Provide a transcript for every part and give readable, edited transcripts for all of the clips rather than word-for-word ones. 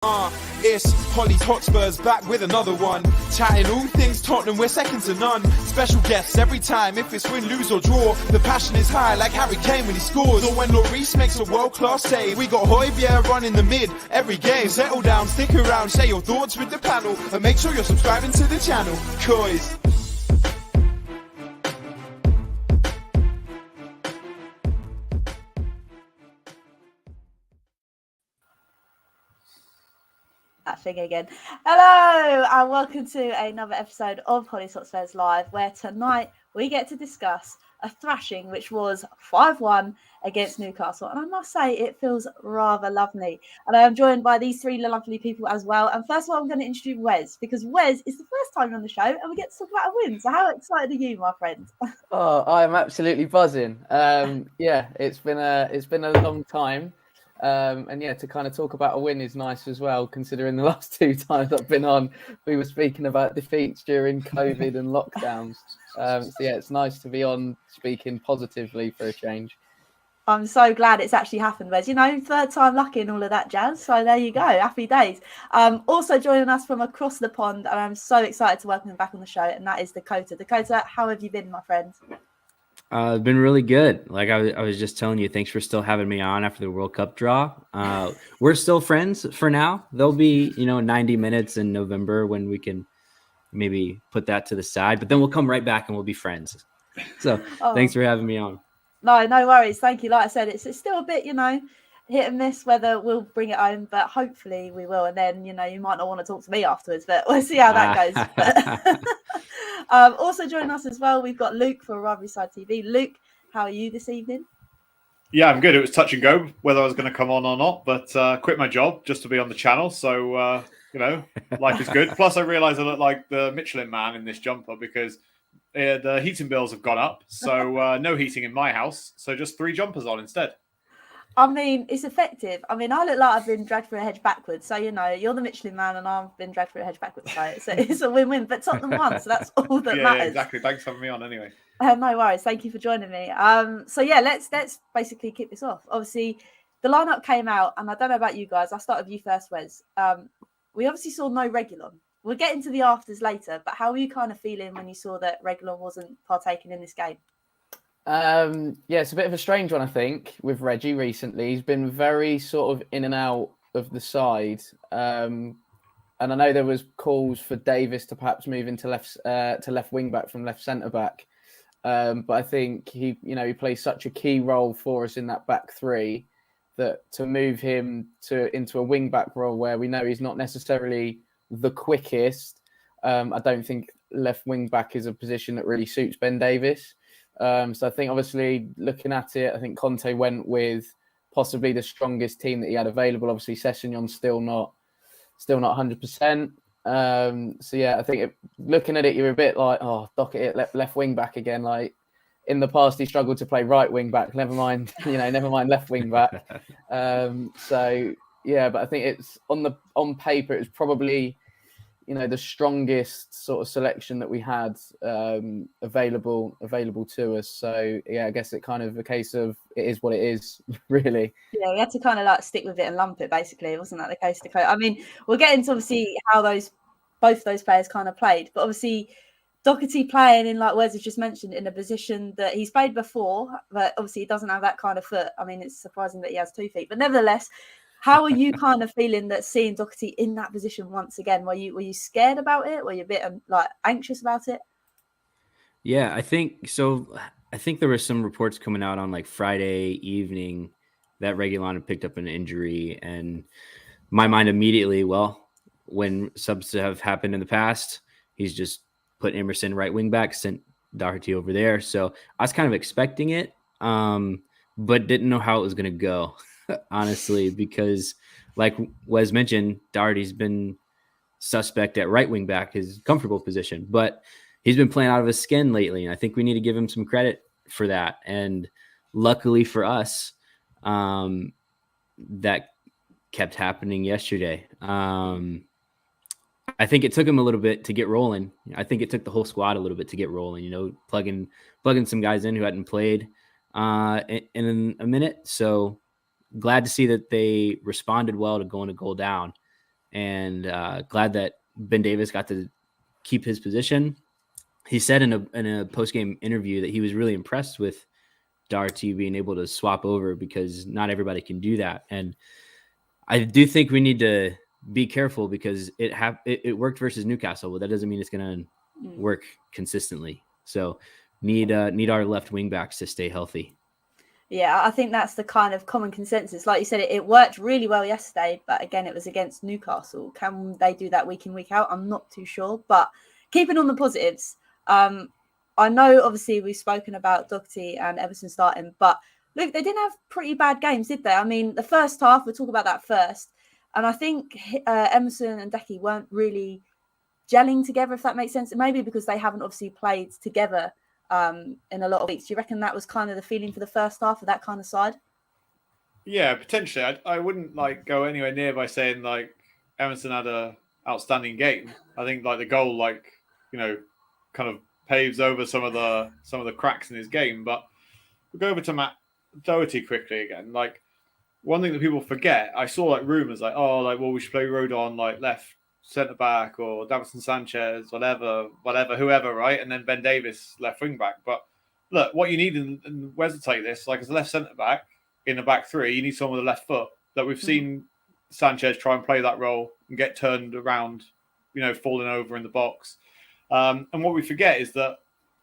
It's Hollie's Hotspurs back with another one. Chatting all things Tottenham, we're second to none. Special guests every time, if it's win, lose or draw. The passion is high like Harry Kane when he scores, or when Lloris makes a world-class save. We got Højbjerg running the mid every game. Settle down, stick around, share your thoughts with the panel, and make sure you're subscribing to the channel. COYS. That thing again. Hello and welcome to another episode of Hollie Hotspurs Live, where tonight we get to discuss a thrashing which was 5-1 against Newcastle, and I must say it feels rather lovely. And I am joined by these three lovely people as well. And first of all, I'm going to introduce Wes, because Wes is the first time on the show and we get to talk about a win. So how excited are you, my friend? Oh, I am absolutely buzzing. Yeah, it's been a long time. And yeah, to kind of talk about a win is nice as well, considering the last two times I've been on, we were speaking about defeats during COVID and lockdowns. So yeah, it's nice to be on speaking positively for a change. I'm so glad it's actually happened, Wes. You know, third time lucky and all of that jazz. So there you go. Happy days. Also joining us from across the pond, and I'm so excited to welcome him back on the show, and that is Dakota. Dakota, how have you been, my friend? It's been really good. Like I was just telling you, thanks for still having me on after the World Cup draw. We're still friends for now. There'll be, 90 minutes in November when we can maybe put that to the side, but then we'll come right back and we'll be friends. So Thanks for having me on. No worries. Thank you. Like I said, it's still a bit, hit and miss whether we'll bring it home, but hopefully we will. And then, you might not want to talk to me afterwards, but we'll see how that goes. Also joining us as well, we've got Luke for Rivalry Side TV. Luke, how are you this evening? Yeah, I'm good. It was touch and go whether I was going to come on or not, but quit my job just to be on the channel. So, life is good. Plus, I realise I look like the Michelin man in this jumper because the heating bills have gone up. So no heating in my house. So just 3 jumpers on instead. I mean, it's effective. I mean, I look like I've been dragged through a hedge backwards. So, you're the Michelin man and I've been dragged through a hedge backwards. So it's a win-win. But Tottenham won, so that's all that matters. Yeah, exactly. Thanks for having me on anyway. No worries. Thank you for joining me. So, yeah, let's basically kick this off. Obviously, the lineup came out, and I don't know about you guys. I'll start with you first, Wes. We obviously saw no Reguilon. We'll get into the afters later, but how were you kind of feeling when you saw that Reguilon wasn't partaking in this game? Yeah, it's a bit of a strange one, I think, with Reggie recently. He's been very sort of in and out of the side. And I know there was calls for Davis to perhaps move into left wing back from left centre back. But I think he plays such a key role for us in that back three that to move him into a wing back role where we know he's not necessarily the quickest, I don't think left wing back is a position that really suits Ben Davis. So I think obviously looking at it, I think Conte went with possibly the strongest team that he had available. Obviously Sessegnon's still not 100%. So yeah, I think looking at it, you're a bit like, Doherty left wing back again. Like in the past, he struggled to play right wing back. Never mind left wing back. So yeah, but I think it's on paper, it was probably the strongest sort of selection that we had available to us. So yeah, I guess it kind of a case of it is what it is, really. Yeah, we had to kind of like stick with it and lump it. Basically, wasn't that the case, Dakota? I mean, we'll get into obviously how both those players kind of played, but obviously Doherty playing in, like Wes has just mentioned, in a position that he's played before, but obviously he doesn't have that kind of foot. I mean, it's surprising that he has 2 feet, but nevertheless. How are you kind of feeling that seeing Doherty in that position once again? Were you scared about it? Were you a bit anxious about it? Yeah, I think so. I think there were some reports coming out on like Friday evening that Reguilon had picked up an injury, and my mind immediately, when subs have happened in the past, he's just put Emerson right wing back, sent Doherty over there. So I was kind of expecting it, but didn't know how it was going to go. Honestly, because like Wes mentioned, Doherty's been suspect at right wing back, his comfortable position, but he's been playing out of his skin lately. And I think we need to give him some credit for that. And luckily for us, that kept happening yesterday. I think it took him a little bit to get rolling. I think it took the whole squad a little bit to get rolling, plugging some guys in who hadn't played in a minute. So glad to see that they responded well to going a goal down. and glad that Ben Davies got to keep his position. He said in a post-game interview that he was really impressed with Doherty being able to swap over because not everybody can do that. And I do think we need to be careful because it worked versus Newcastle, but that doesn't mean it's going to work consistently. So need our left wing backs to stay healthy. Yeah, I think that's the kind of common consensus. Like you said, it worked really well yesterday, but again, it was against Newcastle. Can they do that week in, week out? I'm not too sure. But keeping on the positives, I know obviously we've spoken about Doherty and Everton starting, but look, they didn't have pretty bad games, did they? I mean, the first half, we'll talk about that first. And I think Emerson and Decky weren't really gelling together, if that makes sense. Maybe because they haven't obviously played together in a lot of weeks. Do you reckon that was kind of the feeling for the first half of that kind of side? Yeah, potentially. I wouldn't go anywhere near by saying Emerson had a outstanding game. I think the goal kind of paves over some of the cracks in his game. But we'll go over to Matt Doherty quickly again. One thing that people forget, I saw rumors well, we should play Rodon left centre back or Davinson Sanchez, whoever, right? And then Ben Davies left wing back. But look, what you need, and Wes will take this, as a left centre back in a back three, you need someone with a left foot. That we've seen Sanchez try and play that role and get turned around, falling over in the box. And what we forget is that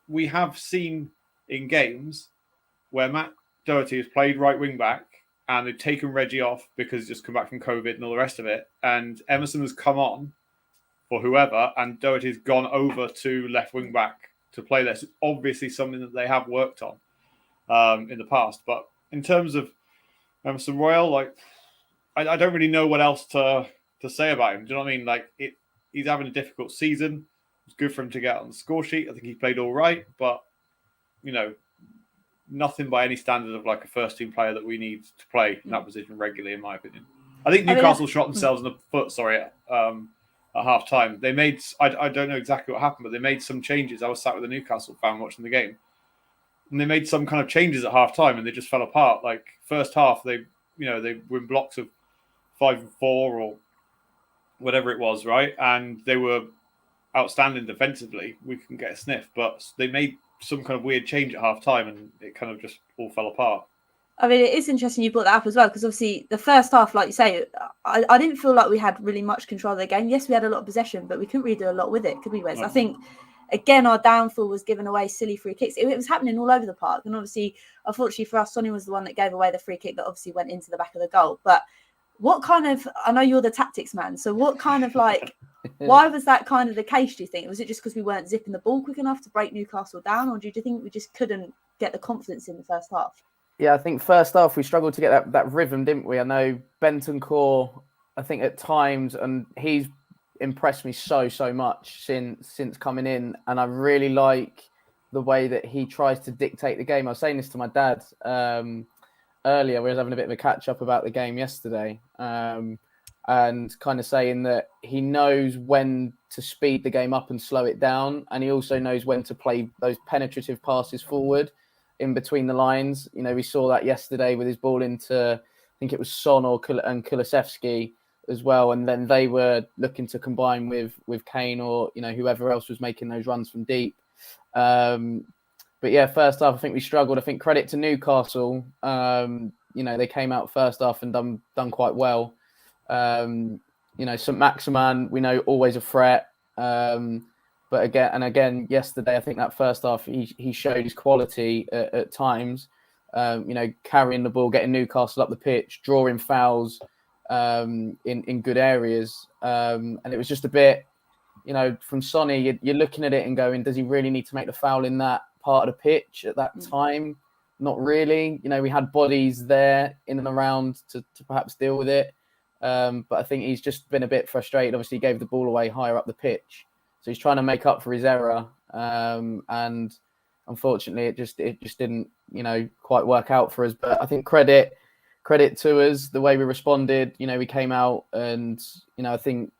we have seen in games where Matt Doherty has played right wing back and they've taken Reggie off because he's just come back from COVID and all the rest of it. And Emerson has come on for whoever, and Doherty's gone over to left wing back to play this. It's obviously something that they have worked on in the past. But in terms of Emerson Royal, I don't really know what else to say about him. Do you know what I mean? He's having a difficult season. It's good for him to get on the score sheet. I think he played all right, but nothing by any standard of a first team player that we need to play in that position regularly, in my opinion. I think Newcastle shot themselves in the foot. At half time, they made. I don't know exactly what happened, but they made some changes. I was sat with a Newcastle fan watching the game, and they made some kind of changes at half time, and they just fell apart. First half, they were in blocks of 5-4 or whatever it was, right? And they were outstanding defensively. We couldn't get a sniff, but they made some kind of weird change at half time and it kind of just all fell apart. I mean, it is interesting you brought that up as well, because obviously the first half, like you say, I didn't feel like we had really much control of the game. Yes, we had a lot of possession, but we couldn't really do a lot with it, could we, Wes? No. I think, again, our downfall was giving away silly free kicks. It was happening all over the park. And obviously, unfortunately for us, Sonny was the one that gave away the free kick that obviously went into the back of the goal. But what kind of, I know you're the tactics man, so what kind of why was that kind of the case, do you think? Was it just because we weren't zipping the ball quick enough to break Newcastle down, or do you think we just couldn't get the confidence in the first half? Yeah, I think first half we struggled to get that rhythm, didn't we? I know Bentancur, I think at times, and he's impressed me so much since coming in, and I really like the way that he tries to dictate the game. I was saying this to my dad earlier. We were having a bit of a catch up about the game yesterday, and kind of saying that he knows when to speed the game up and slow it down, and he also knows when to play those penetrative passes forward in between the lines. We saw that yesterday with his ball into, I think it was Son and Kulusevski as well, and then they were looking to combine with Kane or whoever else was making those runs from deep. But yeah, first half I think we struggled. I think credit to Newcastle. They came out first half and done quite well. St. Maximan, we know, always a threat. But again, yesterday, I think that first half, he showed his quality at times, carrying the ball, getting Newcastle up the pitch, drawing fouls in good areas. And it was just a bit, from Sonny, you're looking at it and going, does he really need to make the foul in that part of the pitch at that time? Not really. We had bodies there in and around to perhaps deal with it. But I think he's just been a bit frustrated. Obviously, he gave the ball away higher up the pitch. So he's trying to make up for his error, and unfortunately, it just didn't quite work out for us. But I think credit to us the way we responded. We came out, and I think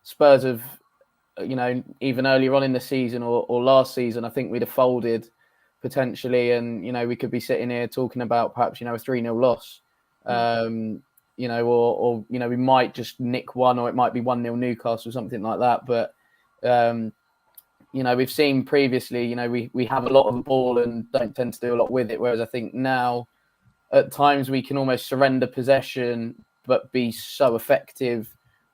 Spurs have even earlier on in the season or last season, I think we'd have folded potentially, and we could be sitting here talking about perhaps a 3-0 loss. or we might just nick one, or it might be 1-0 Newcastle, something like that. But we've seen previously, we have a lot of the ball and don't tend to do a lot with it. Whereas I think now, at times, we can almost surrender possession, but be so effective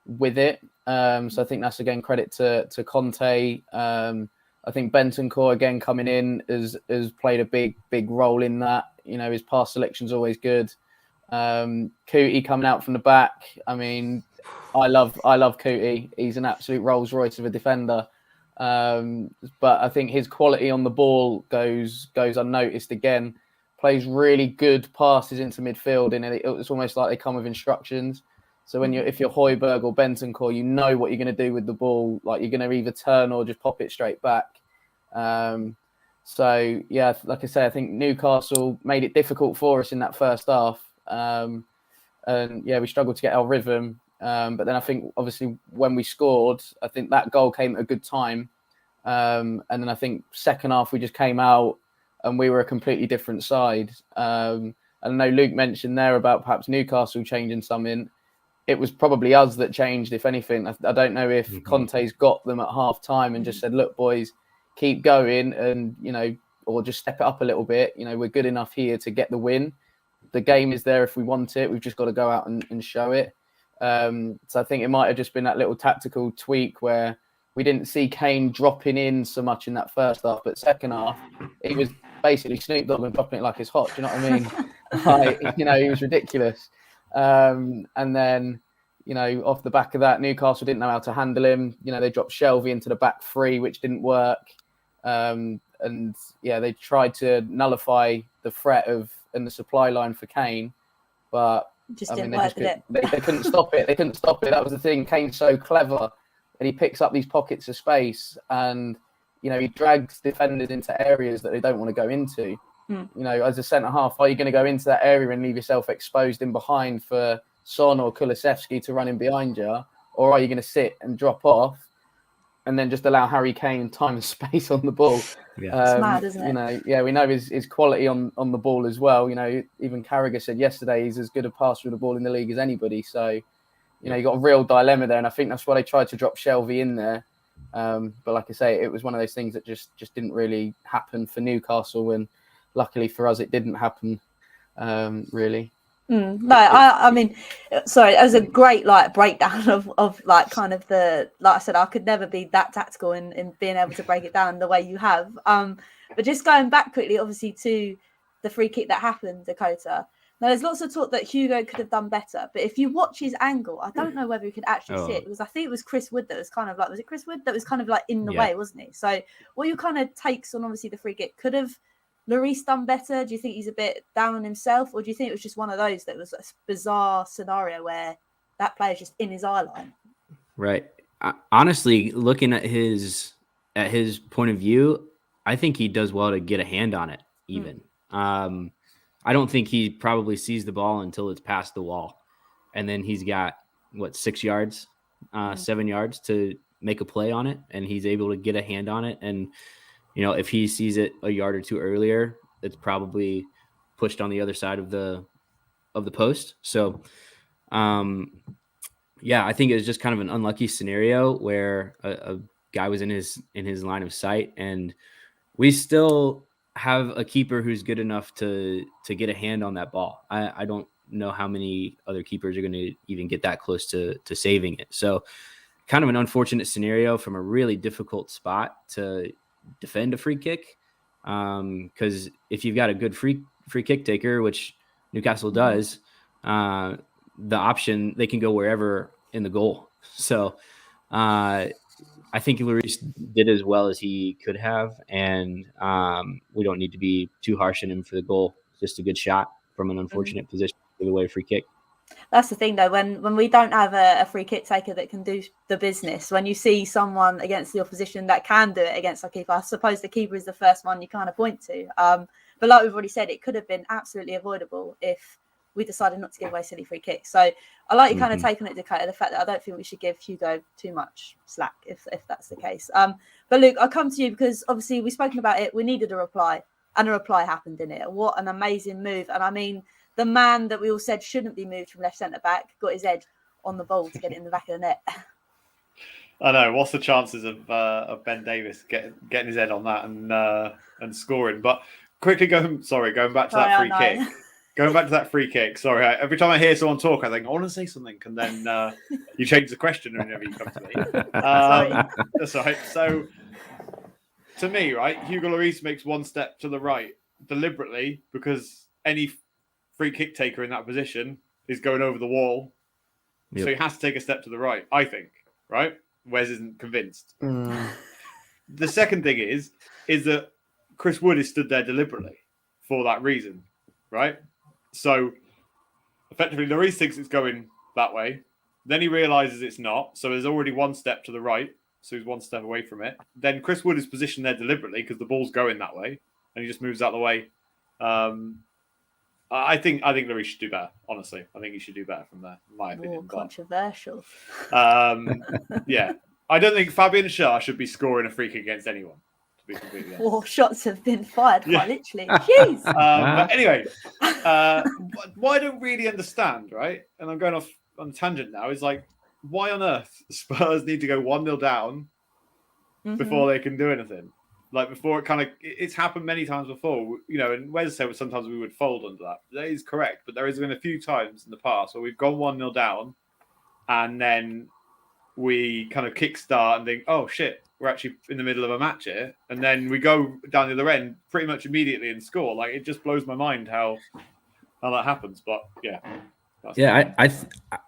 with it. So I think that's, again, credit to Conte. I think Bentancur, again, coming in has played a big role in that. His pass selection's always good. Cootie coming out from the back. I mean, I love Cootie. He's an absolute Rolls Royce of a defender. But I think his quality on the ball goes unnoticed again. Plays really good passes into midfield, and it's almost like they come with instructions. So if you're Højbjerg or Bentancur, you know what you're going to do with the ball. Like, you're going to either turn or just pop it straight back. So yeah, like I say, I think Newcastle made it difficult for us in that first half. And yeah, we struggled to get our rhythm. But then I think, obviously, when we scored, I think that goal came at a good time. And then I think second half we just came out and we were a completely different side. And I know Luke mentioned there about perhaps Newcastle changing something. It was probably us that changed, if anything. I don't know if Conte's got them at half time and just said, look, boys, keep going and, or just step it up a little bit. We're good enough here to get the win. The game is there if we want it. We've just got to go out and show it. So I think it might have just been that little tactical tweak where we didn't see Kane dropping in so much in that first half, but second half, he was basically Snoop Dogg and dropping it like it's hot. Do you know what I mean? He was ridiculous. And then, off the back of that, Newcastle didn't know how to handle him. They dropped Shelvey into the back three, which didn't work. And yeah, they tried to nullify the threat and the supply line for Kane, but just didn't work, did it? They couldn't stop it. They couldn't stop it. That was the thing. Kane's so clever, and he picks up these pockets of space, and he drags defenders into areas that they don't want to go into. As a centre half, are you going to go into that area and leave yourself exposed in behind for Son or Kulusevski to run in behind you, or are you going to sit and drop off and then just allow Harry Kane time and space on the ball? Yeah. It's mad, isn't it? Yeah, we know his quality on the ball as well. Even Carragher said yesterday he's as good a passer of the ball in the league as anybody. So, you got a real dilemma there, and I think that's why they tried to drop Shelvey in there. But like I say, it was one of those things that just didn't really happen for Newcastle, and luckily for us, it didn't happen really. No, I mean, sorry, it was a great breakdown of kind of the, like I said, I could never be that tactical in being able to break it down the way you have. But just going back quickly, obviously, to the free kick that happened, Dakota. Now, there's lots of talk that Hugo could have done better, but if you watch his angle, I don't know whether you could actually see it, because I think it was Chris Wood that was kind of was it Chris Wood that was kind of in the way, wasn't he? So what are your kind of takes on, obviously, the free kick? Could have Lloris done better? Do you think he's a bit down on himself, or do you think it was just one of those that was a bizarre scenario where that player's just in his eye line? Right. Honestly, looking at his point of view, I think he does well to get a hand on it. Even I don't think he probably sees the ball until it's past the wall, and then he's got 6 yards, 7 yards to make a play on it, and he's able to get a hand on it. And if he sees it a yard or two earlier, it's probably pushed on the other side of the post. So, yeah, I think it was just kind of an unlucky scenario where a guy was in his line of sight, and we still have a keeper who's good enough to get a hand on that ball. I don't know how many other keepers are going to even get that close to saving it. So, kind of an unfortunate scenario from a really difficult spot to defend a free kick, because if you've got a good free kick taker, which Newcastle does, the option, they can go wherever in the goal. So I think Lloris did as well as he could have, and we don't need to be too harsh on him for the goal. Just a good shot from an unfortunate position, give away a free kick. That's the thing, though, when we don't have a free kick taker that can do the business, when you see someone against the opposition that can do it against our keeper, I suppose the keeper is the first one you kind of point to. But like we've already said, it could have been absolutely avoidable if we decided not to give away silly free kicks. So I like your kind of take on it, Dakota, the fact that I don't think we should give Hugo too much slack if that's the case. But Luke, I'll come to you because obviously we've spoken about it. We needed a reply, and a reply happened in it. What an amazing move. And I mean, the man that we all said shouldn't be moved from left centre back got his head on the ball to get it in the back of the net. I know. What's the chances of Ben Davis getting his head on that and scoring? But quickly going back to that free kick. Going back to that free kick. Sorry, every time I hear someone talk, I think I want to say something, and then you change the question whenever you come to me. That's right. So, to me, right, Hugo Lloris makes one step to the right deliberately because any free kick taker in that position is going over the wall, so he has to take a step to the right. I think, right? Wes isn't convinced. The second thing is that Chris Wood is stood there deliberately for that reason, right? So effectively, Lloris thinks it's going that way. Then he realizes it's not. So there's already one step to the right. So he's one step away from it. Then Chris Wood is positioned there deliberately because the ball's going that way, and he just moves out of the way. I think Lloris should do better. Honestly, I think he should do better from there. In my opinion, controversial. Yeah, I don't think Fabian Schär should be scoring a free kick against anyone. To be completely honest, 4 shots have been fired, quite literally. Jeez. But anyway, what I don't really understand, right? And I'm going off on a tangent now. Is like, why on earth Spurs need to go 1-0 down before they can do anything? Like before, it's happened many times before, and Wes said sometimes we would fold under that. That is correct, but there has been a few times in the past where we've gone 1-0 down and then we kind of kickstart and think, oh shit, we're actually in the middle of a match here. And then we go down the other end pretty much immediately and score. Like, it just blows my mind how that happens. But yeah.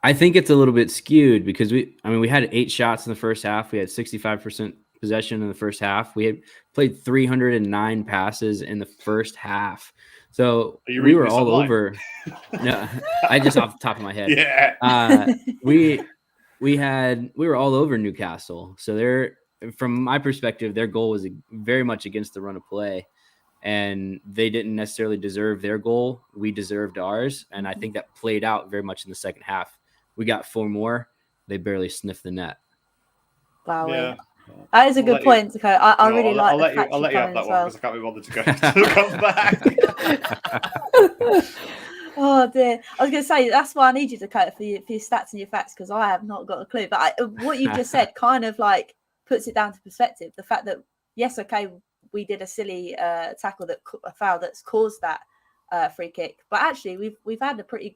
I think it's a little bit skewed because we had 8 shots in the first half. We had 65% possession in the first half. We had played 309 passes in the first half. So we were all over. No, I just off the top of my head. Yeah. We were all over Newcastle. So from my perspective, their goal was very much against the run of play, and they didn't necessarily deserve their goal. We deserved ours. And I think that played out very much in the second half. We got 4 more. They barely sniffed the net. Wow. Yeah. That is a good point, Dakota. I really like the fact I'll let you have that one because I can't be bothered to come back. Oh dear. I was going to say, that's why I need you, Dakota, for your stats and your facts, because I have not got a clue. But what you've just said kind of like puts it down to perspective. The fact that, yes, okay, we did a silly tackle, a foul that's caused that free kick. But actually, we've had a pretty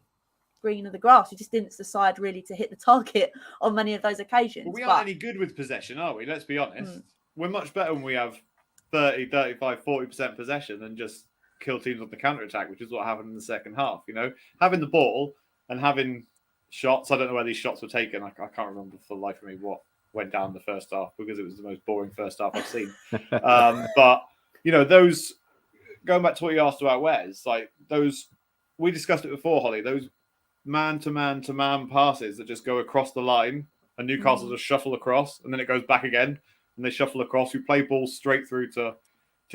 green of the grass. We just didn't decide really to hit the target on many of those occasions. Well, we aren't any good with possession, are we? Let's be honest. We're much better when we have 30, 35, 40% possession than just kill teams on the counter-attack, which is what happened in the second half. Having the ball and having shots. I don't know where these shots were taken. I can't remember for the life of me what went down the first half because it was the most boring first half I've seen. But, those, going back to what you asked about Wes, like those, we discussed it before, Hollie, those man-to-man passes that just go across the line and Newcastle just shuffle across and then it goes back again and they shuffle across. We play balls straight through to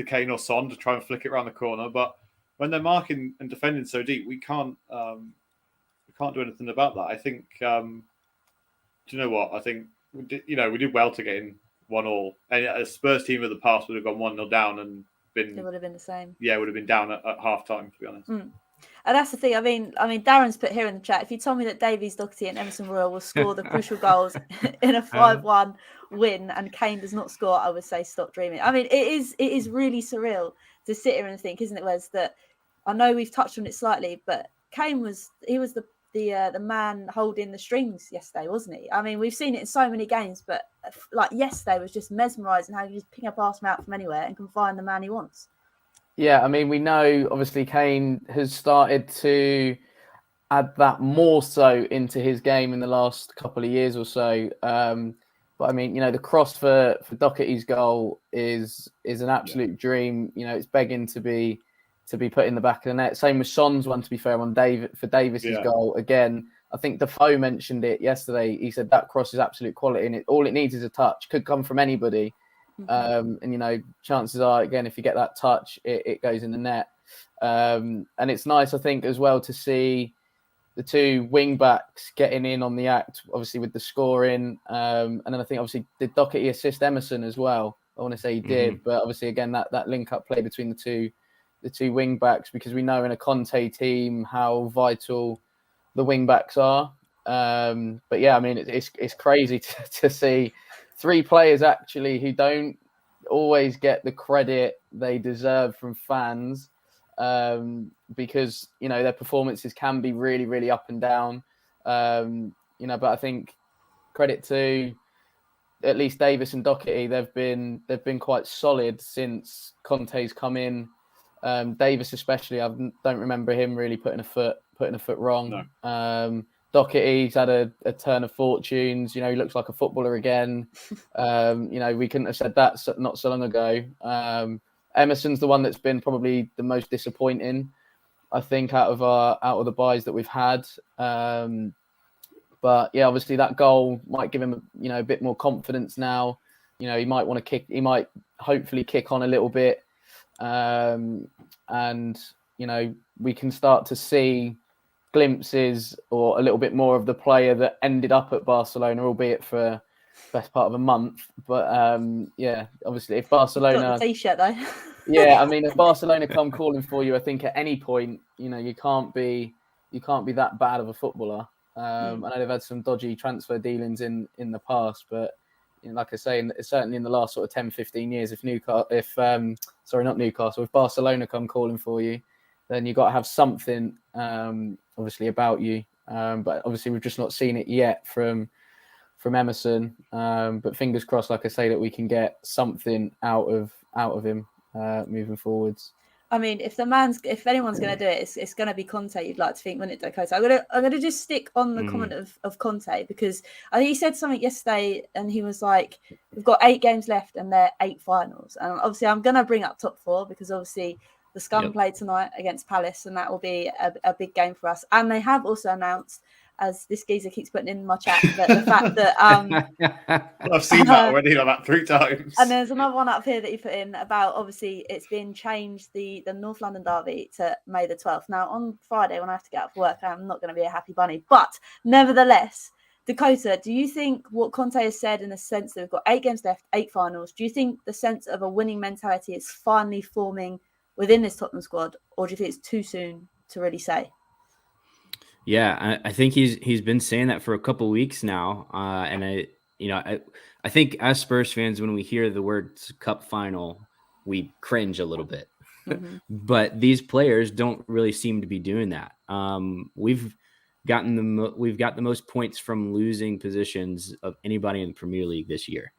Kane or Son to try and flick it around the corner. But when they're marking and defending so deep, we can't do anything about that. I think, do you know what? I think, we did well to get in 1-1. And a Spurs team of the past would have gone 1-0 down and been... It would have been the same. Yeah, it would have been down at half-time, to be honest. And that's the thing. I mean, Darren's put here in the chat, if you told me that Davies, Doherty and Emerson Royal will score the crucial goals in a 5-1 win and Kane does not score, I would say stop dreaming. I mean, it is really surreal to sit here and think, isn't it, Wes, that I know we've touched on it slightly, but Kane was the man holding the strings yesterday, wasn't he? I mean, we've seen it in so many games, but like yesterday was just mesmerising how you just ping a pass out from anywhere and can find the man he wants. Yeah, I mean, we know obviously Kane has started to add that more so into his game in the last couple of years or so. But I mean, the cross for Doherty's goal is an absolute dream. It's begging to be put in the back of the net. Same with Son's one, to be fair, on Davis's goal. Again, I think Defoe mentioned it yesterday. He said that cross is absolute quality and all it needs is a touch. Could come from anybody. And chances are, again, if you get that touch, it goes in the net. And it's nice, I think, as well to see the 2 wing backs getting in on the act, obviously with the scoring. And then I think obviously did Doherty assist Emerson as well? I want to say he did, but obviously again that link up play between the wing backs, because we know in a Conte team how vital the wing backs are. But yeah, I mean, it's crazy to see 3 players actually who don't always get the credit they deserve from fans, because their performances can be really, really up and down. But I think credit to at least Davis and Doherty, they've been quite solid since Conte's come in. Davis especially, I don't remember him really putting a foot wrong. No. Doherty's had a turn of fortunes. He looks like a footballer again. We couldn't have said that not so long ago. Emerson's the one that's been probably the most disappointing, I think, out of the buys that we've had. But yeah, obviously that goal might give him a bit more confidence now. He might want to kick. He might hopefully kick on a little bit, and we can start to see glimpses or a little bit more of the player that ended up at Barcelona, albeit for best part of a month. But yeah, obviously if Barcelona got the t-shirt though. Yeah, I mean, if Barcelona come calling for you, I think at any point, you can't be that bad of a footballer. I know they've had some dodgy transfer dealings in the past, but like I say, certainly in the last sort of 10, 15 years, if Barcelona come calling for you, then you've got to have something obviously about you. But obviously we've just not seen it yet from Emerson. But fingers crossed, like I say, that we can get something out of him moving forwards. I mean, if anyone's going to do it, it's going to be Conte. You'd like to think, wouldn't it, Dakota? I'm gonna just stick on the comment of Conte, because I think he said something yesterday, and he was like, "We've got 8 games left, and they're 8 finals." And obviously, I'm going to bring up top 4 because obviously the Scum play tonight against Palace, and that will be a big game for us. And they have also announced, as this geezer keeps putting in my chat, that the fact that I've seen that already about 3 times. And there's another one up here that you put in about, obviously it's been changed, the North London derby to May the 12th. Now on Friday when I have to get up for work, I'm not going to be a happy bunny, but nevertheless, Dakota, do you think what Conte has said, in the sense that we've got 8 games left, 8 finals, do you think the sense of a winning mentality is finally forming within this Tottenham squad, or do you think it's too soon to really say? Yeah, I think he's been saying that for a couple of weeks now, and I think as Spurs fans, when we hear the words cup final, we cringe a little bit. Mm-hmm. But these players don't really seem to be doing that. We've got the most points from losing positions of anybody in the Premier League this year,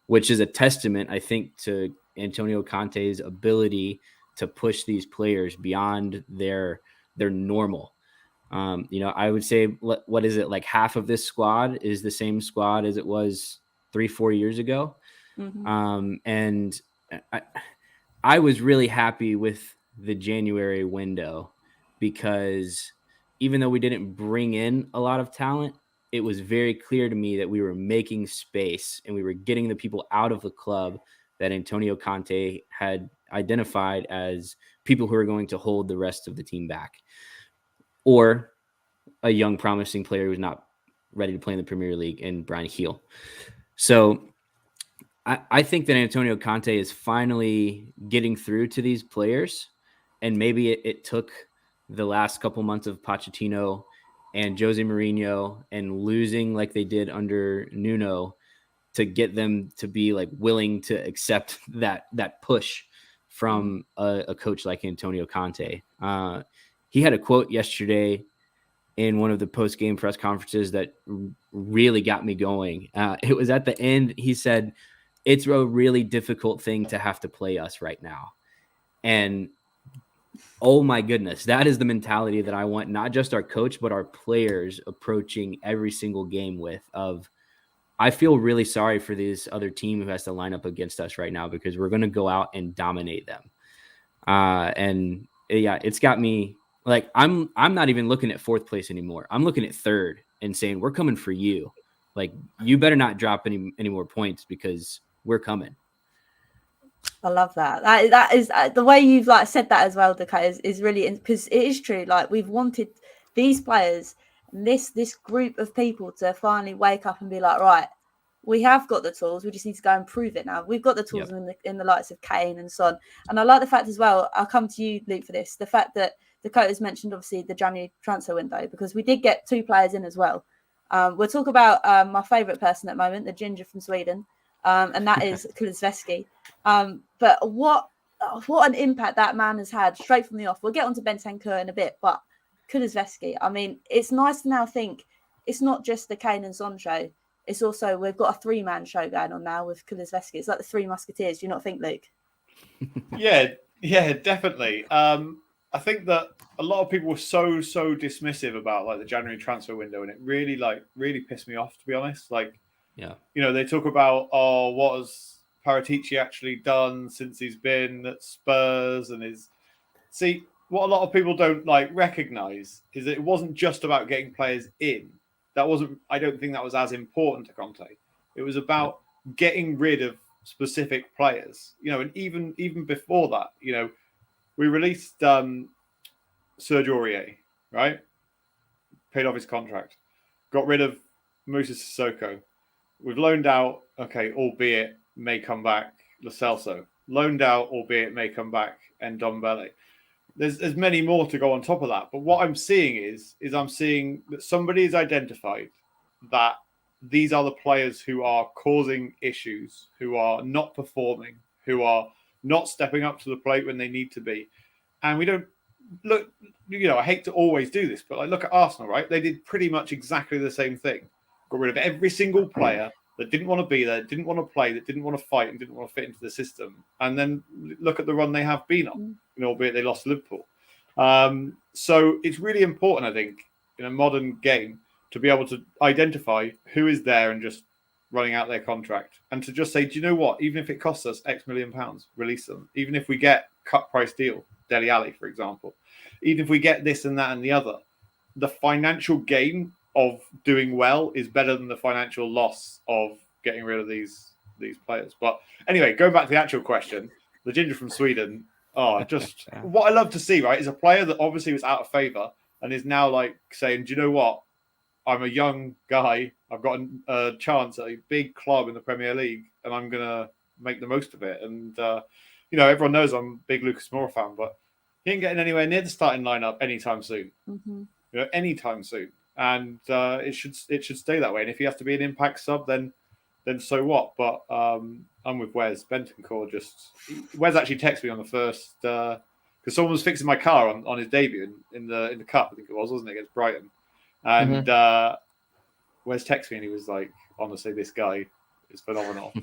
which is a testament, I think, to Antonio Conte's ability to push these players beyond their normal. I would say, what is it, like half of this squad is the same squad as it was 3-4 years ago. Mm-hmm. And I was really happy with the January window, because even though we didn't bring in a lot of talent, it was very clear to me that we were making space and we were getting the people out of the club that Antonio Conte had identified as people who are going to hold the rest of the team back, or a young promising player who's not ready to play in the Premier League in Bryan Gil. So I think that Antonio Conte is finally getting through to these players, and maybe it took the last couple months of Pochettino and Jose Mourinho and losing like they did under Nuno to get them to be like willing to accept that push from a coach like Antonio Conte. He had a quote yesterday in one of the post-game press conferences that really got me going. It was at the end. He said, "It's a really difficult thing to have to play us right now." And oh my goodness, that is the mentality that I want, not just our coach, but our players approaching every single game with. I feel really sorry for this other team who has to line up against us right now, because we're going to go out and dominate them. And yeah, it's got me like, I'm not even looking at 4th place anymore. I'm looking at 3rd and saying, we're coming for you. Like, you better not drop any more points, because we're coming. I love that. That is the way you've like said that as well, Dakota, is really, because it is true. Like, we've wanted these players, this group of people to finally wake up and be like, right, we have got the tools. We just need to go and prove it now. We've got the tools in the likes of Kane and Son. And I like the fact as well, I'll come to you, Luke, for this, the fact that Dakota's mentioned, obviously, the January transfer window, because we did get 2 players in as well. We'll talk about my favourite person at the moment, the ginger from Sweden, and that is Kulusevski. But what an impact that man has had straight from the off. We'll get on to Bentancur in a bit, but Kulusevski, I mean, it's nice to now think it's not just the Kane and Son show. It's also, we've got a 3-man show going on now with Kulusevski. It's like the 3 Musketeers. Do you not think, Luke? Yeah, definitely. I think that a lot of people were so dismissive about like the January transfer window, and it really pissed me off, to be honest. Like, Yeah. You know, they talk about, oh, what has Paratici actually done since he's been at Spurs, and see, what a lot of people don't like recognize is that it wasn't just about getting players in. I don't think that was as important to Conte. It was about getting rid of specific players, you know, and even before that, you know, we released Serge Aurier, right? Paid off his contract, got rid of Moussa Sissoko. We've loaned out, okay, albeit may come back, Lo Celso. Loaned out, albeit may come back, and Ndombele. There's many more to go on top of that. But what I'm seeing is I'm seeing that somebody has identified that these are the players who are causing issues, who are not performing, who are not stepping up to the plate when they need to be. And we don't look, you know, I hate to always do this, but like look at Arsenal, right? They did pretty much exactly the same thing. Got rid of every single player that didn't want to be there, didn't want to play, that didn't want to fight, and didn't want to fit into the system. And then look at the run they have been on, you know, albeit they lost to Liverpool. So it's really important, I think, in a modern game to be able to identify who is there and just running out their contract, and to just say, do you know what? Even if it costs us X million pounds, release them. Even if we get cut price deal, Dele Alli, for example, even if we get this and that and the other, the financial gain of doing well is better than the financial loss of getting rid of these players. But anyway, going back to the actual question, the ginger from Sweden, just what I love to see, right, is a player that obviously was out of favour and is now like saying, do you know what? I'm a young guy. I've got a chance at a big club in the Premier League, and I'm going to make the most of it. And, you know, everyone knows I'm a big Lucas Moura fan, but he ain't getting anywhere near the starting lineup anytime soon. Mm-hmm. You know, anytime soon. And it should stay that way. And if he has to be an impact sub, then so what? But I'm with Wes. Bentancur Wes actually texted me on the first because someone was fixing my car on his debut in the cup, I think it was, wasn't it, against Brighton? And Wes texted me and he was like, honestly, this guy is phenomenal.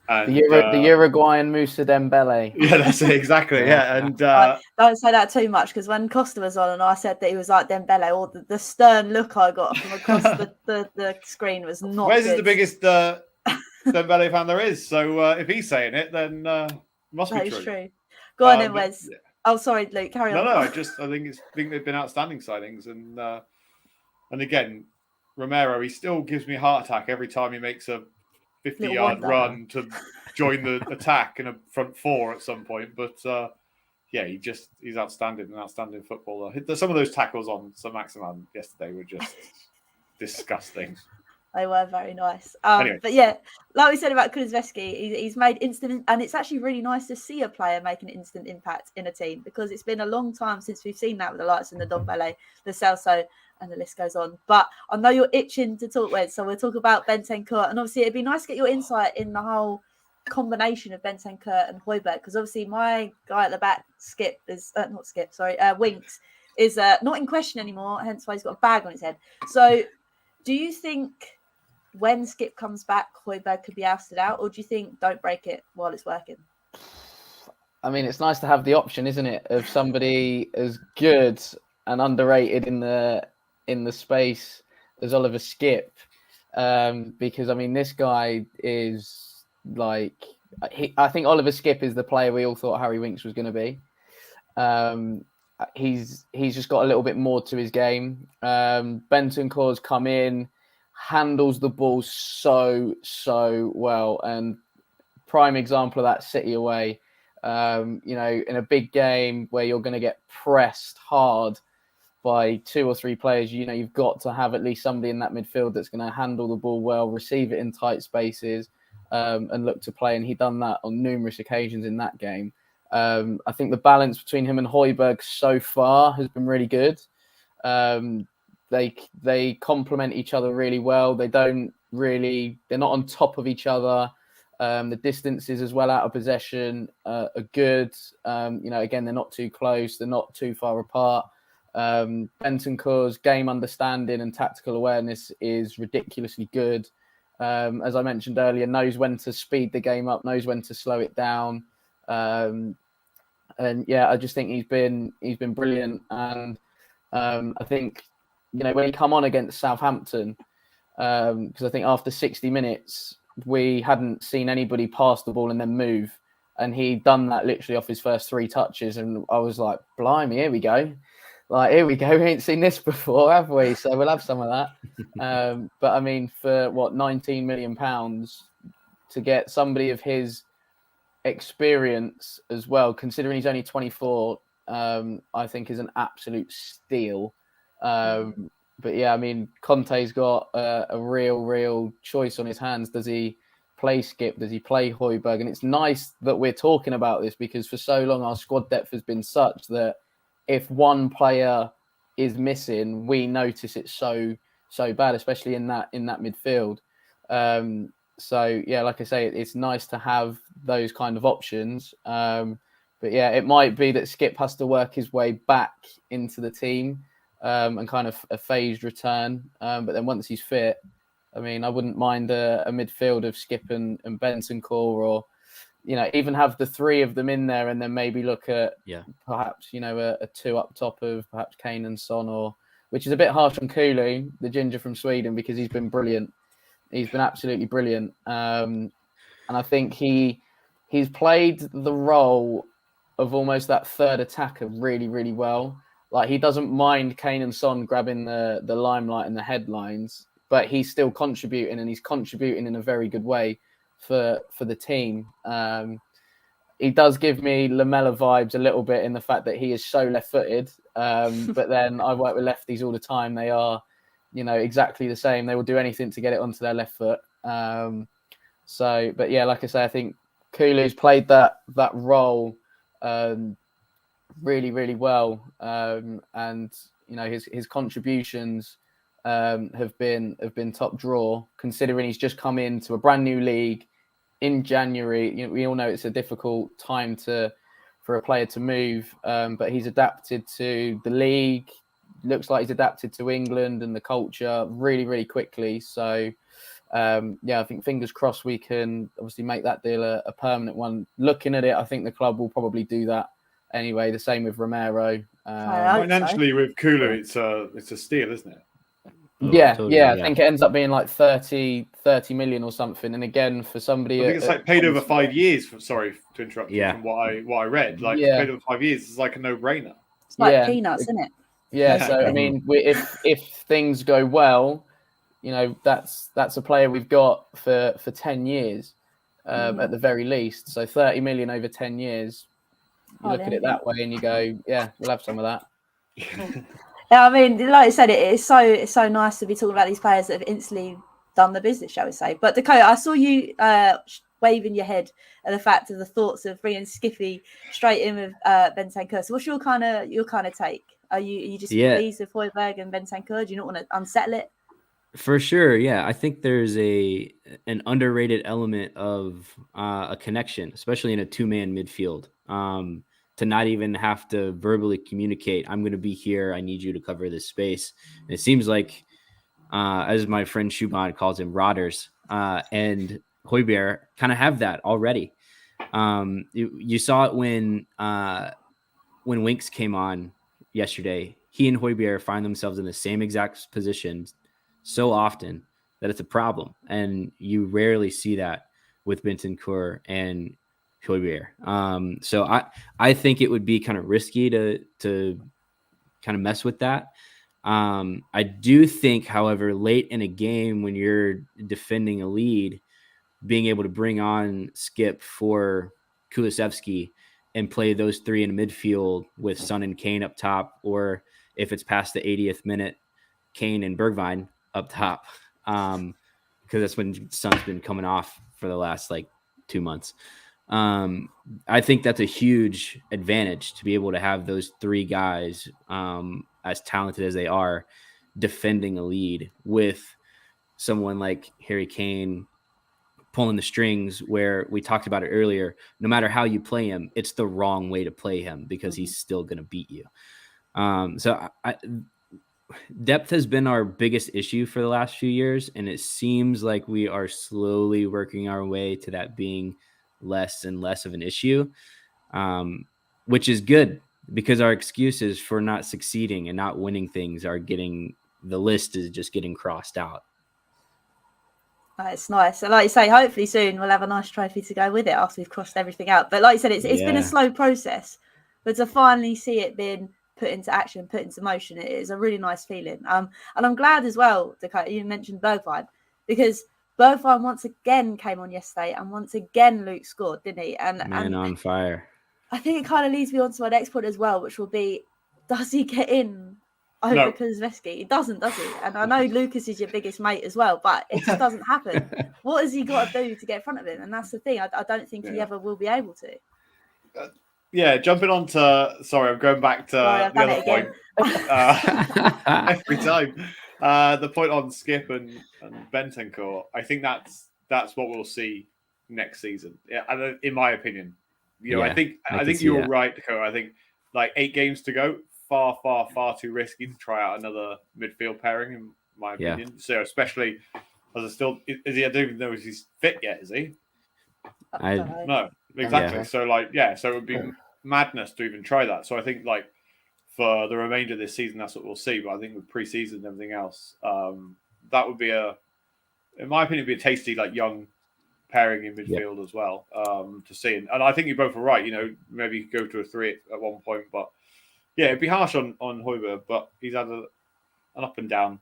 And, the Uruguayan Moussa Dembele. Yeah, that's it, exactly. Yeah, and don't say that too much, because when Costa was on and I said that he was like Dembele, or the stern look I got from across the screen was not. Wes good. is the biggest Dembele fan there is, so if he's saying it, then must be true. True. Go on then, Wes. Yeah. Oh, sorry, Luke. Carry on. No. I think they've been outstanding signings, and again, Romero, he still gives me a heart attack every time he makes a 50-yard run to join the attack in a front four at some point. But he's outstanding, an outstanding footballer. Some of those tackles on Sir Maximan yesterday were just disgusting. They were very nice. Anyway. But yeah, like we said about Kulusevski, he's made instant, and it's actually really nice to see a player make an instant impact in a team, because it's been a long time since we've seen that with the likes of the Ndombele, the Celso, and the list goes on. But I know you're itching to talk with, so we'll talk about Bentancur. And obviously, it'd be nice to get your insight in the whole combination of Bentancur and Højbjerg, because obviously my guy at the back, Winks, is not in question anymore, hence why he's got a bag on his head. So do you think when Skip comes back, Højbjerg could be ousted out, or do you think don't break it while it's working? I mean, it's nice to have the option, isn't it, of somebody as good and underrated in the space as Oliver Skip, because I mean, this guy is like, I think Oliver Skip is the player we all thought Harry Winks was going to be. He's just got a little bit more to his game. Bentancur's come in, handles the ball so well, and prime example of that, City away. You know, in a big game where you're going to get pressed hard by 2 or 3 players, you've got to have at least somebody in that midfield that's going to handle the ball well, receive it in tight spaces, and look to play. And he done that on numerous occasions in that game. I think the balance between him and Højbjerg so far has been really good. They complement each other really well. They're not on top of each other. The distances as well out of possession are good. Again, they're not too close. They're not too far apart. Bentancur's game understanding and tactical awareness is ridiculously good. As I mentioned earlier, knows when to speed the game up, knows when to slow it down. I just think he's been brilliant. And I think, when he come on against Southampton, because I think after 60 minutes, we hadn't seen anybody pass the ball and then move. And he done that literally off his first 3 touches. And I was like, blimey, here we go. Here we go. We ain't seen this before, have we? So we'll have some of that. But I mean, for £19 million to get somebody of his experience as well, considering he's only 24, I think is an absolute steal. But yeah, I mean, Conte's got a real choice on his hands. Does he play Skip? Does he play Højbjerg? And it's nice that we're talking about this, because for so long our squad depth has been such that if one player is missing, we notice it so bad, especially in that midfield. So yeah, like I say, it's nice to have those kind of options. But yeah, it might be that Skip has to work his way back into the team, and kind of a phased return. But then once he's fit, I mean, I wouldn't mind a midfield of Skip and Bentancur, or even have the 3 of them in there, and then maybe look at perhaps a 2 up top of perhaps Kane and Son, which is a bit harsh on Cooley, the ginger from Sweden, because he's been brilliant. He's been absolutely brilliant. And I think he's played the role of almost that third attacker really, really well. Like, he doesn't mind Kane and Son grabbing the limelight and the headlines, but he's still contributing, and he's contributing in a very good way for the team. He does give me Lamella vibes a little bit in the fact that he is so left-footed. But then I work with lefties all the time. They are, exactly the same. They will do anything to get it onto their left foot. But yeah, like I say, I think Kulu's played that role really, really well. And his contributions have been top draw, considering he's just come into a brand new league in January. We all know it's a difficult time for a player to move, but he's adapted to the league. Looks like he's adapted to England and the culture really, really quickly. So, I think fingers crossed we can obviously make that deal a permanent one. Looking at it, I think the club will probably do that anyway. The same with Romero. Financially, with Kulu, it's a steal, isn't it? I think it ends up being like 30 million or something. And again, for somebody, I think it's like paid over 5 years. Sorry to interrupt you. Yeah. From what I read, paid over 5 years is like a no-brainer. It's like peanuts, isn't it? Yeah. So I mean, if things go well, that's a player we've got for 10 years at the very least. So 30 million over 10 years. You look at it that way, and you go, yeah, we'll have some of that. Yeah, I mean, like I said, it's so nice to be talking about these players that have instantly done the business, shall we say. But Dakota, I saw you waving your head at the fact of the thoughts of bringing Skiffy straight in with Bentancur. So what's your kind of take? Are you just pleased with Højbjerg and Bentancur? Do you not want to unsettle it? For sure, yeah. I think there's an underrated element of a connection, especially in a 2-man midfield. To not even have to verbally communicate, I'm going to be here, I need you to cover this space. And it seems like, as my friend Shuban calls him, rodders, and Højbjerg kind of have that already. You saw it when Winks came on yesterday. He and Højbjerg find themselves in the same exact position so often that it's a problem. And you rarely see that with Bentancur and Højbjerg. So I think it would be kind of risky to kind of mess with that. I do think, however, late in a game when you're defending a lead, being able to bring on Skip for Kulusevski and play those 3 in midfield with Son and Kane up top, or if it's past the 80th minute, Kane and Bergwijn up top, because that's when Son's been coming off for the last like 2 months. I think that's a huge advantage to be able to have those three guys, as talented as they are, defending a lead with someone like Harry Kane pulling the strings, where we talked about it earlier. No matter how you play him, it's the wrong way to play him because he's still going to beat you. Depth has been our biggest issue for the last few years, and it seems like we are slowly working our way to that being less and less of an issue, which is good because our excuses for not succeeding and not winning things are the list is just getting crossed out. It's nice. So like you say, hopefully soon we'll have a nice trophy to go with it after we've crossed everything out. But like you said, it's been a slow process, but to finally see it being put into action, put into motion, it is a really nice feeling. And I'm glad as well, Dakota, you mentioned Bergwijn, because Bergwijn once again came on yesterday, and once again Luke scored, didn't he? And on fire. I think it kind of leads me on to my next point as well, which will be, does he get in over Kulusevski? He doesn't, does he? And I know Lucas is your biggest mate as well, but it just doesn't happen. What has he got to do to get in front of him? And that's the thing. I don't think he ever will be able to. Jumping on to... Sorry, I'm going back to the other point. Every time. The point on Skip and Bentancur, I think that's what we'll see next season. Yeah, in my opinion. I think you're right, Dakota. I think like 8 games to go, far too risky to try out another midfield pairing, in my opinion. So especially as I don't even know if he's fit yet, is he? No, exactly. Yeah. So it would be madness to even try that. So I think like for the remainder of this season, that's what we'll see. But I think with pre-season and everything else, that would be in my opinion, be a tasty like young pairing in midfield as well to see. And I think you both are right. Maybe go to a 3 at one point, but it'd be harsh on Højbjerg, but he's had an up and down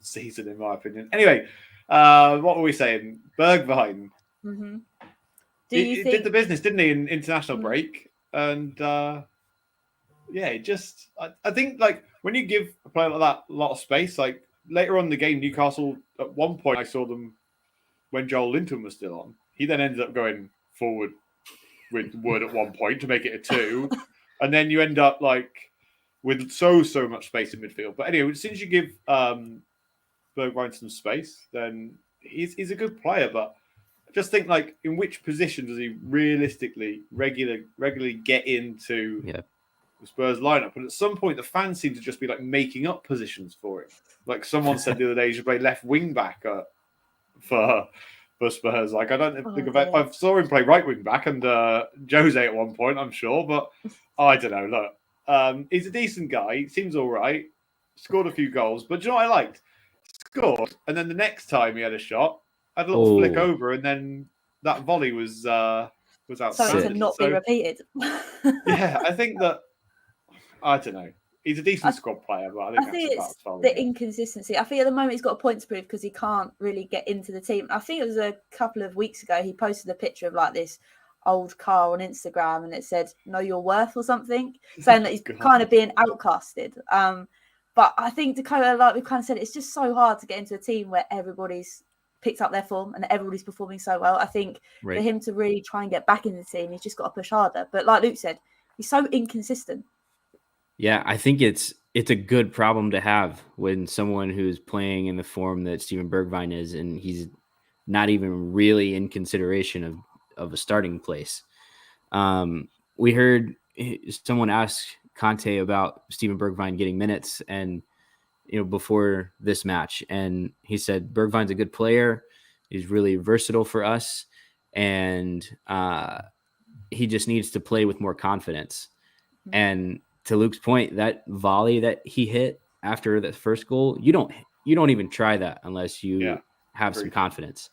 season in my opinion. Anyway, what were we saying? Bergwijn. Mm-hmm. He did the business, didn't he, in international break? And I think like when you give a player like that a lot of space, like later on in the game, Newcastle, at one point I saw them when Joel Linton was still on. He then ended up going forward with Wood at one point to make it a 2. And then you end up like with so much space in midfield. But anyway, as soon as you give Bergwijn some space, then he's a good player. But I just think like in which position does he realistically regularly get into the Spurs lineup? And at some point, the fans seem to just be like making up positions for him. Like someone said the other day, he should play left wing back for Spurs. Like I don't think I saw him play right wing back and Jose at one point, I'm sure, but I don't know. Look, he's a decent guy. He seems all right. Scored a few goals, but do you know what I liked? Scored, and then the next time he had a shot, had a little flick over, and then that volley was outside. Something to not be repeated. I think that I don't know. He's a decent squad player, but I think it's the inconsistency. I think at the moment he's got a point to prove because he can't really get into the team. I think it was a couple of weeks ago he posted a picture of like this old car on Instagram and it said "Know Your Worth" or something, saying that he's kind of being outcasted. But I think Dakota, like we've kind of said, it's just so hard to get into a team where everybody's picked up their form and everybody's performing so well. I think for him to really try and get back in the team, he's just got to push harder. But like Luke said, he's so inconsistent. Yeah, I think it's a good problem to have when someone who's playing in the form that Steven Bergwijn is, and he's not even really in consideration of a starting place. We heard someone ask Conte about Steven Bergwijn getting minutes and before this match, and he said Bergwijn's a good player. He's really versatile for us, and he just needs to play with more confidence. Mm-hmm. And to Luke's point, that volley that he hit after the first goal, you don't even try that unless you have some confidence.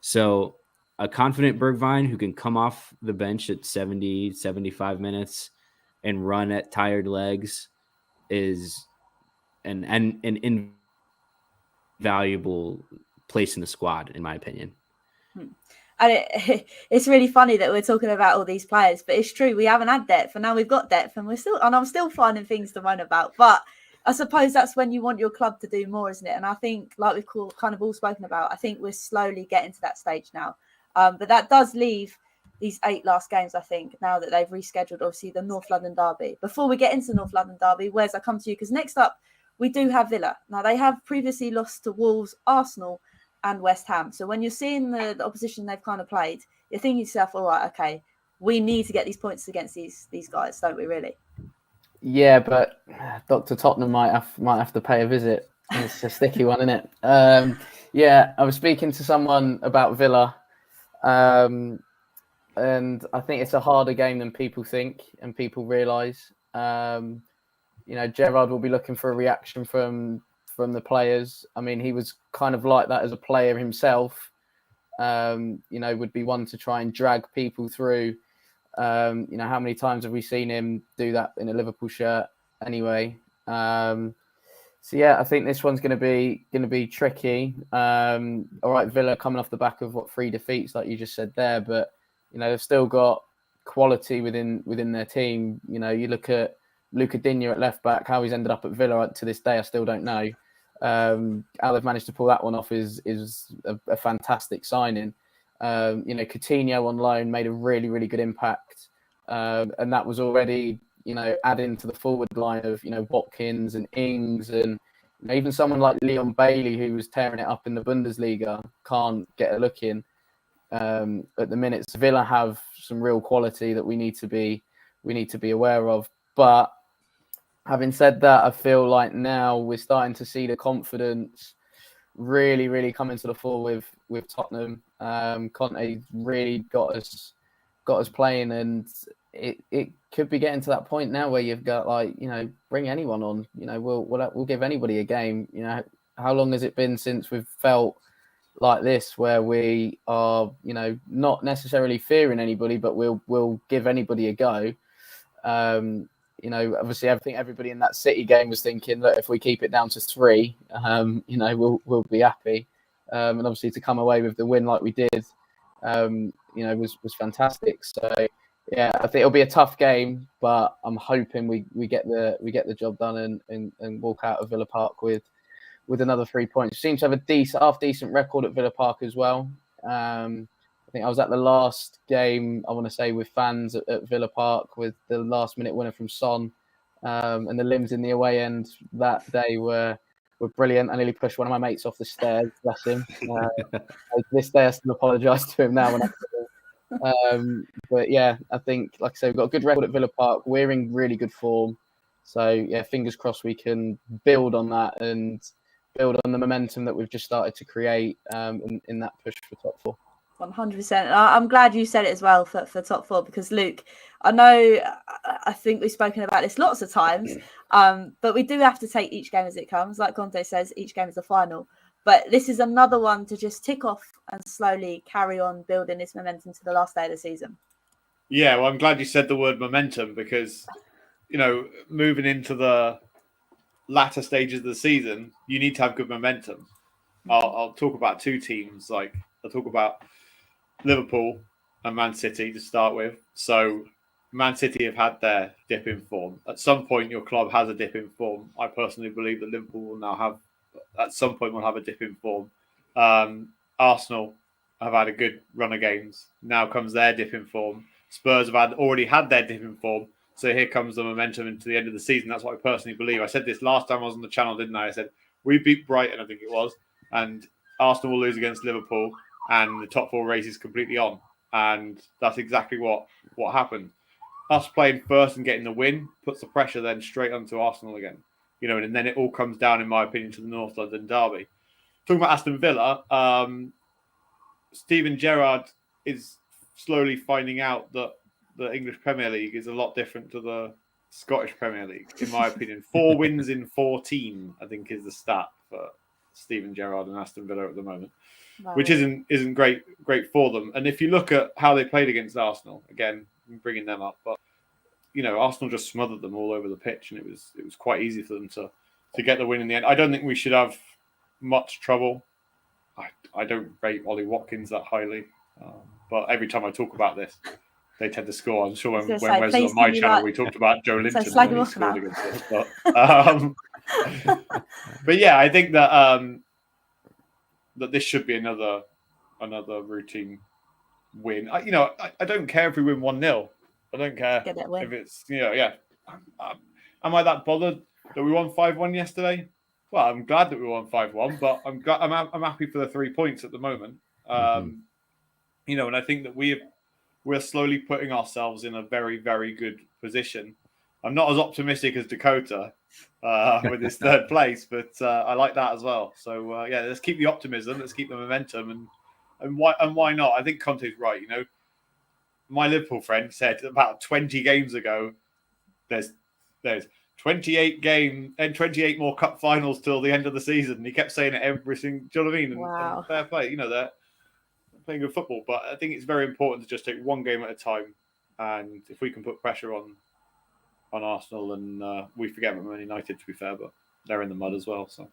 So a confident Bergwijn who can come off the bench at 70, 75 minutes and run at tired legs is an invaluable place in the squad, in my opinion. And it's really funny that we're talking about all these players, but it's true, we haven't had depth, and now we've got depth, and I'm still finding things to moan about. But I suppose that's when you want your club to do more, isn't it? And I think, like we've kind of all spoken about, I think we're slowly getting to that stage now. But that does leave these 8 last games, I think, now that they've rescheduled, obviously, the North London derby. Before we get into the North London derby, Wes, I come to you, because next up, we do have Villa. Now, they have previously lost to Wolves, Arsenal, and West Ham. So when you're seeing the opposition they've kind of played, you're thinking to yourself, all right, okay, we need to get these points against these guys, don't we, really? Yeah, but Dr. Tottenham might have to pay a visit. It's a sticky one, isn't it? Yeah, I was speaking to someone about Villa, and I think it's a harder game than people think and people realise. Gerrard will be looking for a reaction from the players. I mean, he was kind of like that as a player himself. Would be one to try and drag people through. How many times have we seen him do that in a Liverpool shirt? Anyway, I think this one's going to be tricky. All right, Villa coming off the back of 3 defeats, like you just said there, but they've still got quality within their team. You look at Luca Digne at left back, how he's ended up at Villa to this day, I still don't know. How they've managed to pull that one off is a fantastic signing. Coutinho on loan made a really, really good impact. And that was already, adding to the forward line of, Watkins and Ings and even someone like Leon Bailey, who was tearing it up in the Bundesliga, can't get a look in. At the minute, Villa have some real quality that we need to be aware of. But having said that, I feel like now we're starting to see the confidence really, really come into the fore with Tottenham. Conte really got us playing, and it could be getting to that point now where you've got bring anyone on. We'll give anybody a game. How long has it been since we've felt like this, where we are not necessarily fearing anybody, but we'll give anybody a go. Obviously, I think everybody in that City game was thinking, look, if we keep it down to 3, we'll be happy. And obviously, to come away with the win like we did, was fantastic. So, yeah, I think it'll be a tough game, but I'm hoping we get the job done and walk out of Villa Park with another 3 points. We seem to have a half decent record at Villa Park as well. I think I was at the last game, I want to say, with fans at Villa Park with the last minute winner from Son. And the limbs in the away end that day were brilliant. I nearly pushed one of my mates off the stairs, bless him. This day I still apologise to him now. But yeah, I think, like I say, we've got a good record at Villa Park. We're in really good form. So yeah, fingers crossed we can build on that and build on the momentum that we've just started to create in that push for top 4. 100%. I'm glad you said it as well for top 4, because Luke, I think we've spoken about this lots of times, but we do have to take each game as it comes. Like Conte says, each game is the final. But this is another one to just tick off and slowly carry on building this momentum to the last day of the season. Yeah, well, I'm glad you said the word momentum, because, moving into the latter stages of the season, you need to have good momentum. I'll talk about 2 teams. I'll talk about Liverpool and Man City to start with. So Man City have had their dip in form. At some point, your club has a dip in form. I personally believe that Liverpool will now have a dip in form. Arsenal have had a good run of games. Now comes their dip in form. Spurs have already had their dip in form. So here comes the momentum into the end of the season. That's what I personally believe. I said this last time I was on the channel, didn't I? I said, we beat Brighton, I think it was, and Arsenal will lose against Liverpool, and the top 4 race is completely on. And that's exactly what happened. Us playing first and getting the win puts the pressure then straight onto Arsenal again. And then it all comes down, in my opinion, to the North London derby. Talking about Aston Villa, Steven Gerrard is slowly finding out that the English Premier League is a lot different to the Scottish Premier League, in my opinion. 4 wins in 14, I think, is the stat for Steven Gerrard and Aston Villa at the moment, which isn't great for them. And if you look at how they played against Arsenal, again, I'm bringing them up, but Arsenal just smothered them all over the pitch, and it was quite easy for them to get the win in the end. I don't think we should have much trouble I don't rate Ollie Watkins that highly, but every time I talk about this, they tend to score. I'm sure when Wes was on my channel, we talked about Joe Linton slag when him he off scored now. against us. But yeah, I think that that this should be another routine win. I don't care if we win 1-0. I don't care Get that win. if it's Am I that bothered that we won 5-1 yesterday? Well, I'm glad that we won 5-1, but I'm happy for the 3 points at the moment. And I think that we're slowly putting ourselves in a very, very good position. I'm not as optimistic as Dakota with his third place, but I like that as well. So let's keep the optimism, let's keep the momentum, and why not? I think Conte's right. My Liverpool friend said about 20 games ago, there's 28 games and 28 more cup finals till the end of the season. And he kept saying it every single. Do you know what I mean? Wow. And fair play. They're playing good football, but I think it's very important to just take one game at a time. And if we can put pressure on Arsenal, and we forget Man United, to be fair, but they're in the mud as well. So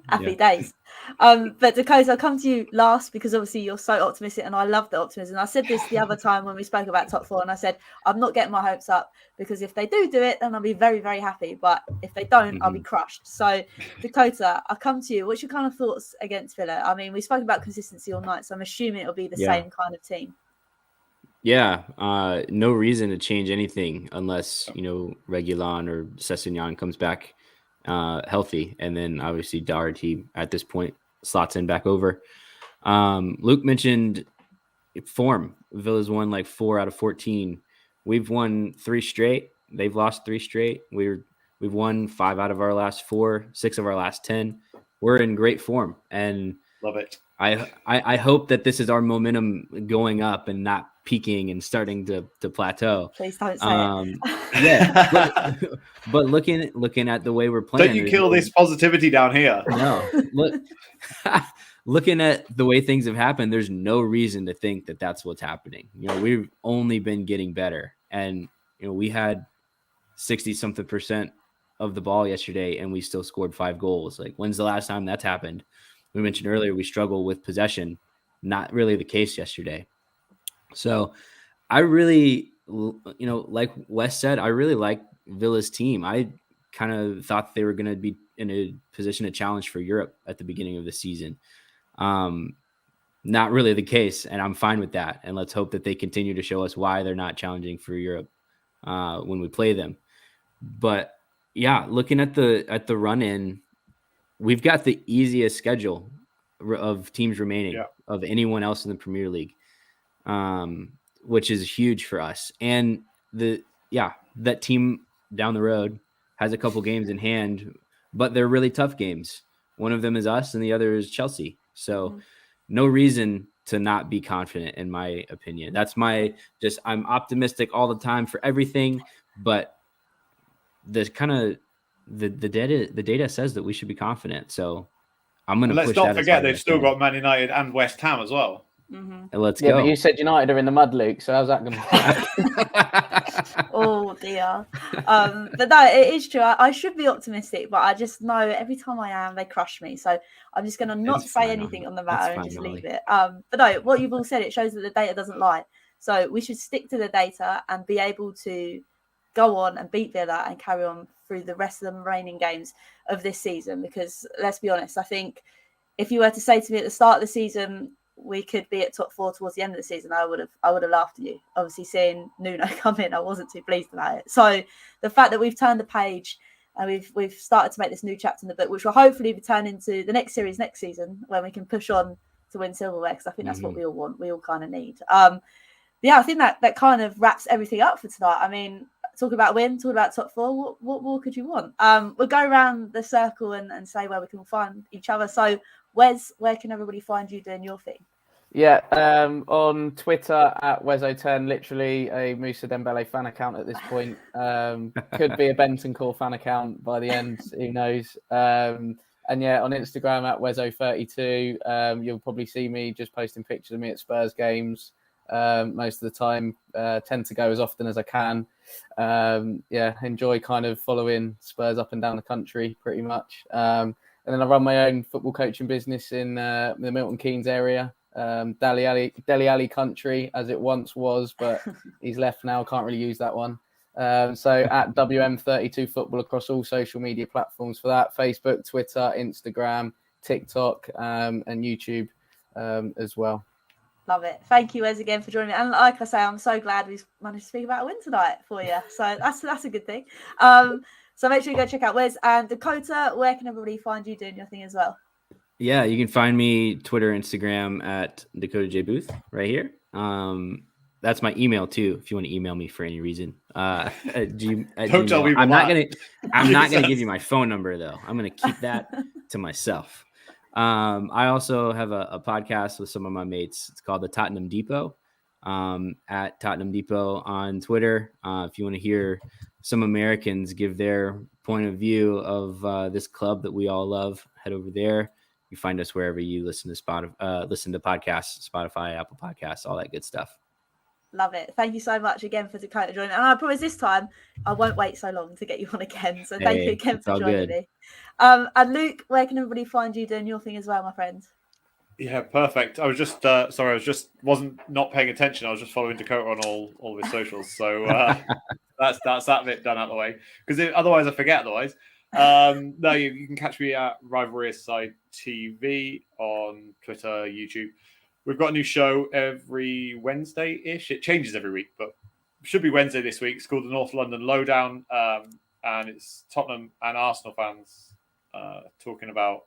happy days. But Dakota, I'll come to you last because obviously you're so optimistic, and I love the optimism. I said this the other time when we spoke about top four, and I said I'm not getting my hopes up because if they do it, then I'll be very, very happy. But if they don't, I'll be crushed. So Dakota, I'll come to you. What's your kind of thoughts against Villa? I mean, we spoke about consistency all night, so I'm assuming it'll be the same kind of team. Yeah, no reason to change anything unless Reguilon or Sessegnon comes back healthy, and then obviously Doherty at this point slots in back over. Luke mentioned form. Villa's won like 4 out of 14. We've won 3 straight. They've lost 3 straight. We've won 5 out of our last 4, 6 of our last 10. We're in great form, and love it. I hope that this is our momentum going up and not peaking and starting to plateau. Please don't say it. Yeah, but looking at the way we're playing, don't you kill this positivity down here? No, looking at the way things have happened, there's no reason to think that that's what's happening. We've only been getting better, and we had 60-something% of the ball yesterday, and we still scored 5 goals. Like, when's the last time that's happened? We mentioned earlier we struggle with possession. Not really the case yesterday. So I really, like Wes said, I really like Villa's team. I kind of thought they were going to be in a position to challenge for Europe at the beginning of the season. Not really the case, and I'm fine with that. And let's hope that they continue to show us why they're not challenging for Europe when we play them. But yeah, looking at the run-in, we've got the easiest schedule of teams remaining of anyone else in the Premier League, which is huge for us. And that team down the road has a couple games in hand, but they're really tough games. One of them is us and the other is Chelsea. So no reason to not be confident, in my opinion. That's I'm optimistic all the time for everything, but the data says that we should be confident. So I'm going to push that. Let's not forget they've still got Man United and West Ham as well. And let's go. Yeah, but you said United are in the mud, Luke. So how's that going to Oh dear. But no, it is true. I should be optimistic, but I just know every time I am, they crush me. So I'm just going to not say anything on the matter and just leave it. But no, what you've all said, it shows that the data doesn't lie. So we should stick to the data and be able to go on and beat Villa and carry on through the rest of the remaining games of this season. Because let's be honest, I think if you were to say to me at the start of the season we could be at top 4 towards the end of the season, I would have laughed at you. Obviously, seeing Nuno come in, I wasn't too pleased about it. So the fact that we've turned the page and we've started to make this new chapter in the book, which will hopefully turn into the next series next season when we can push on to win silverware, because I think that's what we all want. We all kind of need. I think that kind of wraps everything up for tonight. I mean, talk about win, talk about top 4. What more could you want? We'll go around the circle and say where we can find each other. So, Wes, where can everybody find you doing your thing? Yeah, on Twitter at Wezo10, literally a Moussa Dembele fan account at this point. Could be a Bentancur fan account by the end, who knows. And yeah, on Instagram at Wezo32, you'll probably see me just posting pictures of me at Spurs games. Most of the time, tend to go as often as I can. Enjoy kind of following Spurs up and down the country pretty much. And then I run my own football coaching business in the Milton Keynes area, Deli Alley country, as it once was, but he's left now. Can't really use that one. So at WM32 Football across all social media platforms for that: Facebook, Twitter, Instagram, TikTok, and YouTube as well. Love it. Thank you, Wes, again for joining me. And like I say, I'm so glad we've managed to speak about a win tonight for you. So that's a good thing. So make sure you go check out Wes and Dakota. Where can everybody find you doing your thing as well? Yeah, you can find me Twitter, Instagram at Dakota J Booth right here. That's my email too, if you want to email me for any reason. Don't tell me. I'm not gonna give you my phone number though. I'm gonna keep that to myself. I also have a podcast with some of my mates. It's called the Tottenham Depot, at Tottenham Depot on Twitter. If you want to hear some Americans give their point of view of this club that we all love, head over there. You find us wherever you listen to podcasts, Spotify, Apple Podcasts, all that good stuff. Love it. Thank you so much again for Dakota joining. And I promise this time I won't wait so long to get you on again. So thank you again for joining me. And Luke, where can everybody find you doing your thing as well, my friend? Yeah, perfect. I was just wasn't not paying attention. I was just following Dakota on all of his socials. So that's that bit done out of the way, because otherwise I forget. Otherwise, no, you can catch me at Rivalry Side TV on Twitter, YouTube. We've got a new show every Wednesday-ish. It changes every week, but should be Wednesday this week. It's called the North London Lowdown, and it's Tottenham and Arsenal fans talking about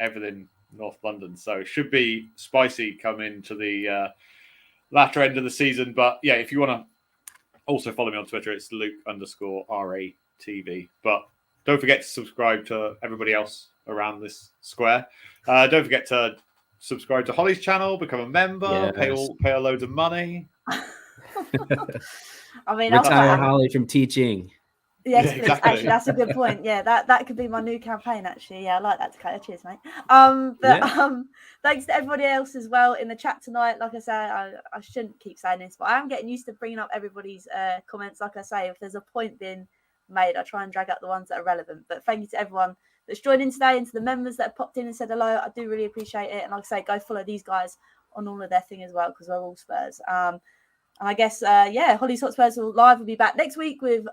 everything North London. So it should be spicy coming to the latter end of the season. But yeah, if you want to also follow me on Twitter, it's Luke_RATV. But don't forget to subscribe to everybody else around this square. Don't forget to subscribe to Hollie's channel, become a member, pay a load of money. I mean, retire Hollie from teaching. Yes, yeah, exactly. Actually, that's a good point. Yeah, that could be my new campaign. Actually, yeah, I like that, Dakota. Cheers, mate. Thanks to everybody else as well in the chat tonight. Like I said, I shouldn't keep saying this, but I am getting used to bringing up everybody's comments. Like I say, if there's a point being made, I try and drag out the ones that are relevant. But thank you to everyone that's joined in today, and to the members that have popped in and said hello. I do really appreciate it. And like I say, go follow these guys on all of their thing as well, because we're all Spurs. And I guess, Hollie's Hotspurs will be back next week with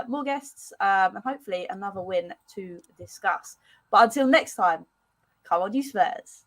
more guests and hopefully another win to discuss. But until next time, come on, you Spurs.